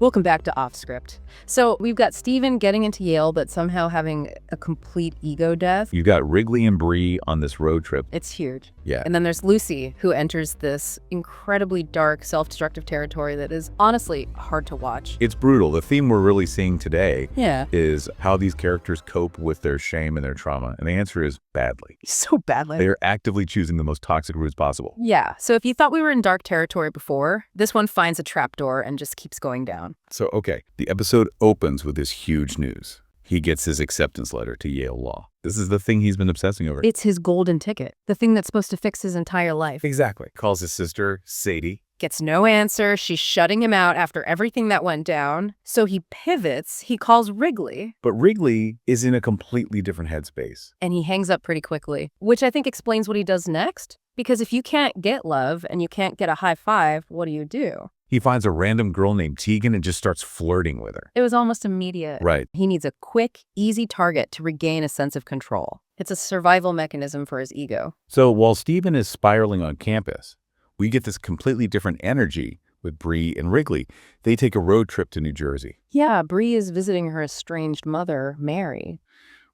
Welcome back to Off Script. So we've got Steven getting into Yale, but somehow having a complete ego death. You got Wrigley and Bree on this road trip. It's huge. Yeah. And then there's Lucy, who enters this incredibly dark, self-destructive territory that is honestly hard to watch. It's brutal. The theme we're really seeing today is how these characters cope with their shame and their trauma. And the answer is badly. So badly. They are actively choosing the most toxic routes possible. Yeah. So if you thought we were in dark territory before, this one finds a trapdoor and just keeps going down. So, okay, the episode opens with this huge news. He gets his acceptance letter to Yale Law. This is the thing he's been obsessing over. It's his golden ticket, the thing that's supposed to fix his entire life. Exactly. Calls his sister, Sadie. Gets no answer. She's shutting him out after everything that went down. So he pivots. He calls Wrigley. But Wrigley is in a completely different headspace. And he hangs up pretty quickly, which I think explains what he does next. Because if you can't get love and you can't get a high five, what do? He finds a random girl named Tegan and just starts flirting with her. It was almost immediate. Right. He needs a quick, easy target to regain a sense of control. It's a survival mechanism for his ego. So while Steven is spiraling on campus, we get this completely different energy with Bree and Wrigley. They take a road trip to New Jersey. Yeah, Bree is visiting her estranged mother, Mary.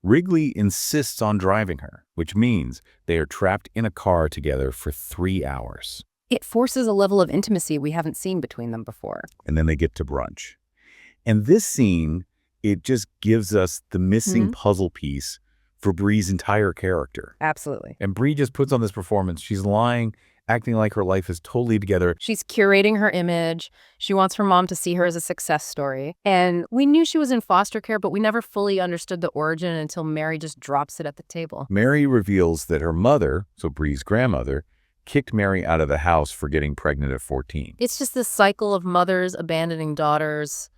Wrigley insists on driving her, which means they are trapped in a car together for 3 hours. It forces a level of intimacy we haven't seen between them before. And then they get to brunch. And this scene, it just gives us the missing puzzle piece for Bree's entire character. Absolutely. And Bree just puts on this performance. She's lying, acting like her life is totally together. She's curating her image. She wants her mom to see her as a success story. And we knew she was in foster care, but we never fully understood the origin until Mary just drops it at the table. Mary reveals that her mother, so Bree's grandmother, kicked Mary out of the house for getting pregnant at 14. It's just this cycle of mothers abandoning daughters,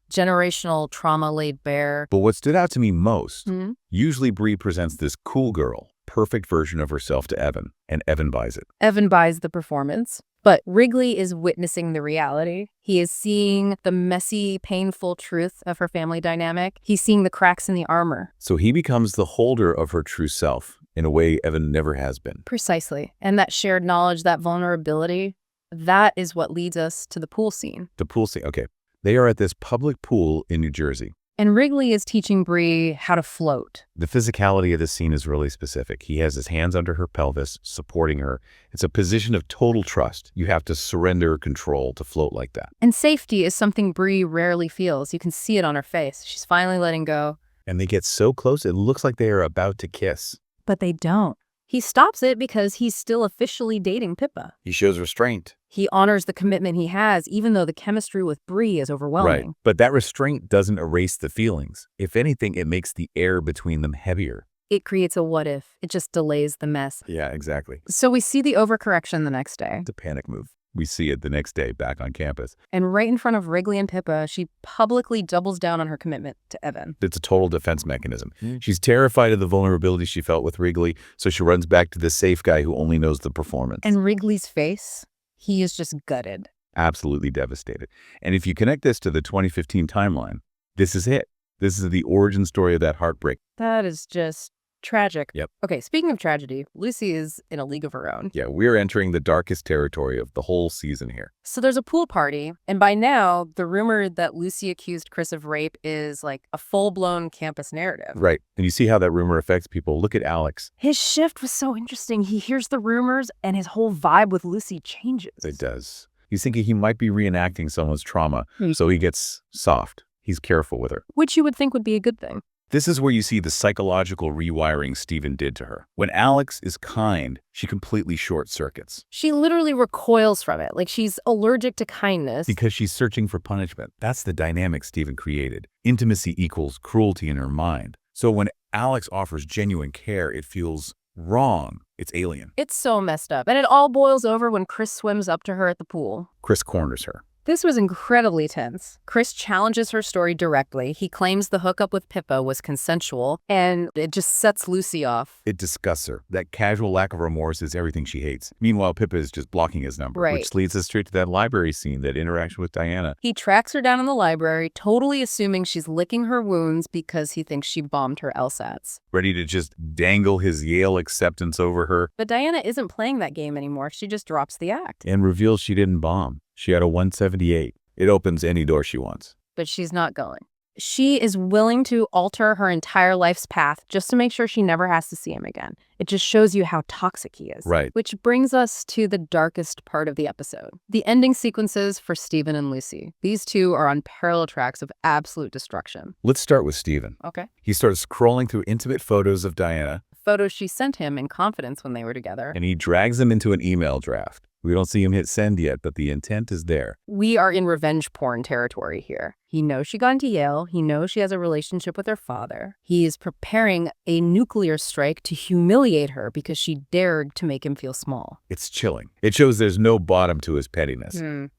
generational trauma laid bare. But what stood out to me most, usually Bree presents this cool girl, perfect version of herself to Evan, and Evan buys it. Evan buys the performance. But Wrigley is witnessing the reality. He is seeing the messy, painful truth of her family dynamic. He's seeing the cracks in the armor. So he becomes the holder of her true self in a way Evan never has been. Precisely. And that shared knowledge, that vulnerability, that is what leads us to the pool scene. The pool scene, okay. They are at this public pool in New Jersey. And Wrigley is teaching Bree how to float. The physicality of this scene is really specific. He has his hands under her pelvis, supporting her. It's a position of total trust. You have to surrender control to float like that. And safety is something Bree rarely feels. You can see it on her face. She's finally letting go. And they get so close, it looks like they are about to kiss. But they don't. He stops it because he's still officially dating Pippa. He shows restraint. He honors the commitment he has, even though the chemistry with Bree is overwhelming. Right, but that restraint doesn't erase the feelings. If anything, it makes the air between them heavier. It creates a what if. It just delays the mess. Yeah, exactly. So we see the overcorrection the next day. It's a panic move. We see it the next day back on campus. And right in front of Wrigley and Pippa, she publicly doubles down on her commitment to Evan. It's a total defense mechanism. She's terrified of the vulnerability she felt with Wrigley, so she runs back to the safe guy who only knows the performance. And Wrigley's face, he is just gutted. Absolutely devastated. And if you connect this to the 2015 timeline, this is it. This is the origin story of that heartbreak. That is just tragic. Yep. Okay, speaking of tragedy, Lucy is in a league of her own. Yeah, we're entering the darkest territory of the whole season here. So there's a pool party, and by now, the rumor that Lucy accused Chris of rape is like a full-blown campus narrative. Right. And you see how that rumor affects people. Look at Alex. His shift was so interesting. He hears the rumors, and his whole vibe with Lucy changes. It does. He's thinking he might be reenacting someone's trauma, so he gets soft. He's careful with her. Which you would think would be a good thing. This is where you see the psychological rewiring Steven did to her. When Alex is kind, she completely short circuits. She literally recoils from it, like she's allergic to kindness. Because she's searching for punishment. That's the dynamic Steven created. Intimacy equals cruelty in her mind. So when Alex offers genuine care, it feels wrong. It's alien. It's so messed up. And it all boils over when Chris swims up to her at the pool. Chris corners her. This was incredibly tense. Chris challenges her story directly. He claims the hookup with Pippa was consensual, and it just sets Lucy off. It disgusts her. That casual lack of remorse is everything she hates. Meanwhile, Pippa is just blocking his number, which leads us straight to that library scene, that interaction with Diana. He tracks her down in the library, totally assuming she's licking her wounds because he thinks she bombed her LSATs. Ready to just dangle his Yale acceptance over her. But Diana isn't playing that game anymore. She just drops the act. And reveals she didn't bomb. She had a 178. It opens any door she wants. But she's not going. She is willing to alter her entire life's path just to make sure she never has to see him again. It just shows you how toxic he is. Right. Which brings us to the darkest part of the episode. The ending sequences for Stephen and Lucy. These two are on parallel tracks of absolute destruction. Let's start with Stephen. Okay. He starts scrolling through intimate photos of Diana. Photos she sent him in confidence when they were together. And he drags them into an email draft. We don't see him hit send yet, but the intent is there. We are in revenge porn territory here. He knows she got into Yale. He knows she has a relationship with her father. He is preparing a nuclear strike to humiliate her because she dared to make him feel small. It's chilling. It shows there's no bottom to his pettiness. And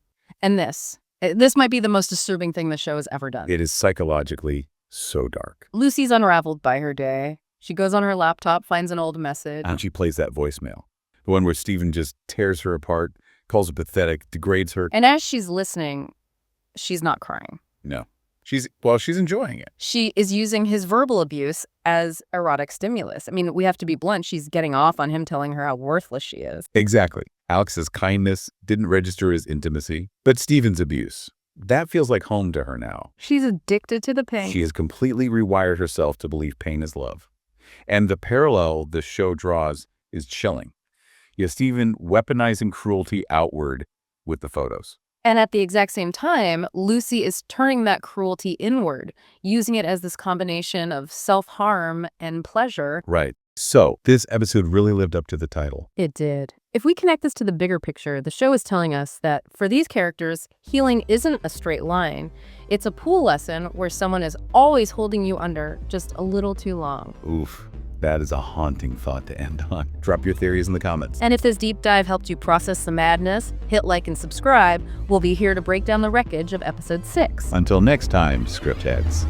this might be the most disturbing thing the show has ever done. It is psychologically so dark. Lucy's unraveled by her day. She goes on her laptop, finds an old message. And she plays that voicemail. The one where Stephen just tears her apart, calls her pathetic, degrades her. And as she's listening, she's not crying. No. She's enjoying it. She is using his verbal abuse as erotic stimulus. I mean, we have to be blunt. She's getting off on him telling her how worthless she is. Exactly. Alex's kindness didn't register as intimacy, but Stephen's abuse, that feels like home to her now. She's addicted to the pain. She has completely rewired herself to believe pain is love. And the parallel this show draws is chilling. You have Stephen weaponizing cruelty outward with the photos. And at the exact same time, Lucy is turning that cruelty inward, using it as this combination of self-harm and pleasure. Right. So this episode really lived up to the title. It did. If we connect this to the bigger picture, the show is telling us that for these characters, healing isn't a straight line. It's a pool lesson where someone is always holding you under just a little too long. Oof. That is a haunting thought to end on. Drop your theories in the comments. And if this deep dive helped you process the madness, hit like and subscribe. We'll be here to break down the wreckage of episode 6. Until next time, script heads.